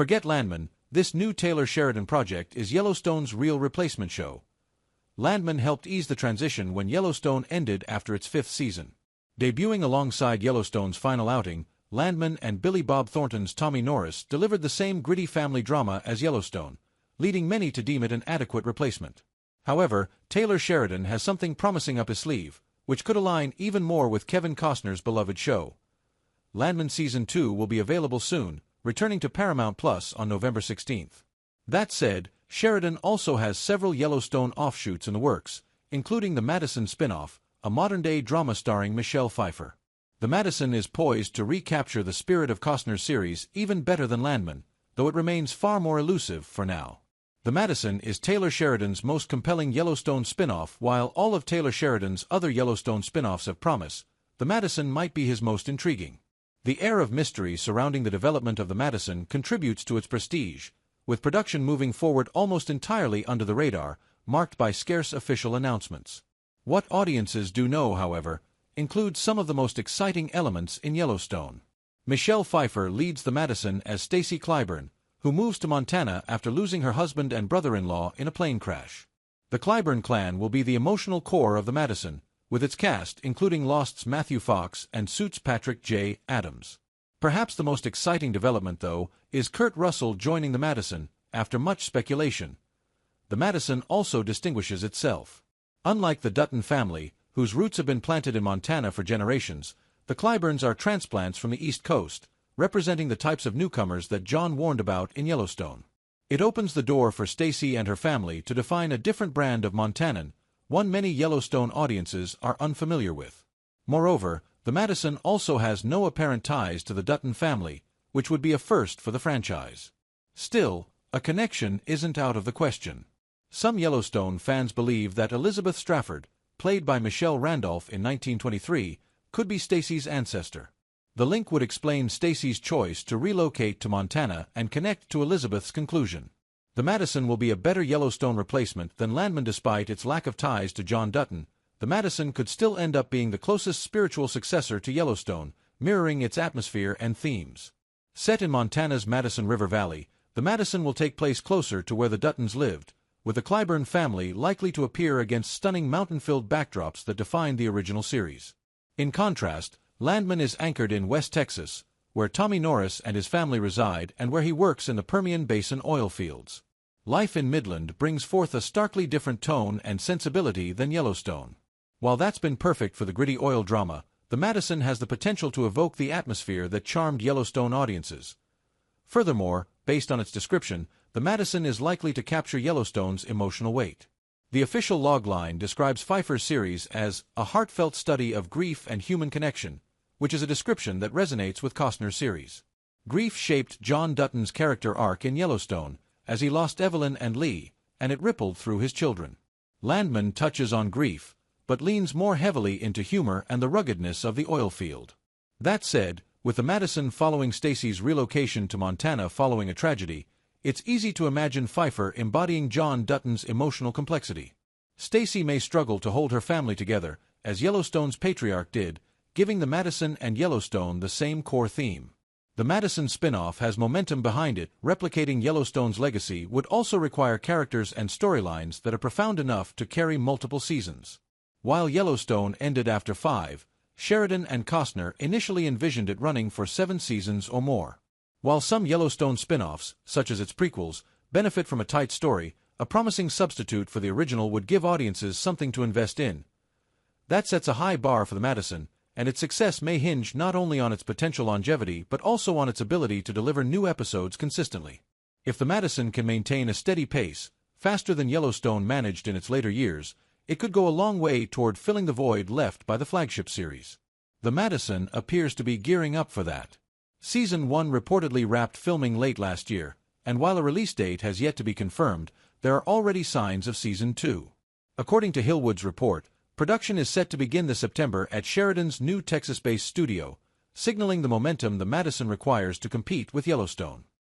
Forget Landman, this new Taylor Sheridan project is Yellowstone's real replacement show. Landman helped ease the transition when Yellowstone ended after its 5th season. Debuting alongside Yellowstone's final outing, Landman and Billy Bob Thornton's Tommy Norris delivered the same gritty family drama as Yellowstone, leading many to deem it an adequate replacement. However, Taylor Sheridan has something promising up his sleeve, which could align even more with Kevin Costner's beloved show. Landman Season 2 will be available soon, returning to Paramount Plus on November 16th. That said, Sheridan also has several Yellowstone offshoots in the works, including the Madison spin-off, a modern-day drama starring Michelle Pfeiffer. The Madison is poised to recapture the spirit of Costner's series even better than Landman, though it remains far more elusive for now. The Madison is Taylor Sheridan's most compelling Yellowstone spin-off. While all of Taylor Sheridan's other Yellowstone spin-offs have promise, the Madison might be his most intriguing. The air of mystery surrounding the development of the Madison contributes to its prestige, with production moving forward almost entirely under the radar, marked by scarce official announcements. What audiences do know, however, includes some of the most exciting elements in Yellowstone. Michelle Pfeiffer leads the Madison as Stacy Clyburn, who moves to Montana after losing her husband and brother-in-law in a plane crash. The Clyburn clan will be the emotional core of the Madison, with its cast including Lost's Matthew Fox and Suits' Patrick J. Adams. Perhaps the most exciting development, though, is Kurt Russell joining the Madison, after much speculation. The Madison also distinguishes itself. Unlike the Dutton family, whose roots have been planted in Montana for generations, the Clyburns are transplants from the East Coast, representing the types of newcomers that John warned about in Yellowstone. It opens the door for Stacy and her family to define a different brand of Montanan, one many Yellowstone audiences are unfamiliar with. Moreover, the Madison also has no apparent ties to the Dutton family, which would be a first for the franchise. Still, a connection isn't out of the question. Some Yellowstone fans believe that Elizabeth Strafford, played by Michelle Randolph in 1923, could be Stacy's ancestor. The link would explain Stacy's choice to relocate to Montana and connect to Elizabeth's conclusion. The Madison will be a better Yellowstone replacement than Landman. Despite its lack of ties to John Dutton, the Madison could still end up being the closest spiritual successor to Yellowstone, mirroring its atmosphere and themes. Set in Montana's Madison River Valley, the Madison will take place closer to where the Duttons lived, with the Clyburn family likely to appear against stunning mountain-filled backdrops that defined the original series. In contrast, Landman is anchored in West Texas, where Tommy Norris and his family reside and where he works in the Permian Basin oil fields. Life in Midland brings forth a starkly different tone and sensibility than Yellowstone. While that's been perfect for the gritty oil drama, the Madison has the potential to evoke the atmosphere that charmed Yellowstone audiences. Furthermore, based on its description, the Madison is likely to capture Yellowstone's emotional weight. The official logline describes Pfeiffer's series as a heartfelt study of grief and human connection, which is a description that resonates with Costner's series. Grief shaped John Dutton's character arc in Yellowstone, as he lost Evelyn and Lee, and it rippled through his children. Landman touches on grief, but leans more heavily into humor and the ruggedness of the oil field. That said, with the Madison following Stacy's relocation to Montana following a tragedy, it's easy to imagine Pfeiffer embodying John Dutton's emotional complexity. Stacy may struggle to hold her family together, as Yellowstone's patriarch did, giving the Madison and Yellowstone the same core theme. The Madison spin-off has momentum behind it. Replicating Yellowstone's legacy would also require characters and storylines that are profound enough to carry multiple seasons. While Yellowstone ended after 5, Sheridan and Costner initially envisioned it running for 7 seasons or more. While some Yellowstone spin-offs, such as its prequels, benefit from a tight story, a promising substitute for the original would give audiences something to invest in. That sets a high bar for the Madison, and its success may hinge not only on its potential longevity but also on its ability to deliver new episodes consistently. If the Madison can maintain a steady pace, faster than Yellowstone managed in its later years, it could go a long way toward filling the void left by the flagship series. The Madison appears to be gearing up for that. Season 1 reportedly wrapped filming late last year, and while a release date has yet to be confirmed, there are already signs of Season 2. According to Hillwood's report, production is set to begin this September at Sheridan's new Texas-based studio, signaling the momentum the Madison requires to compete with Yellowstone.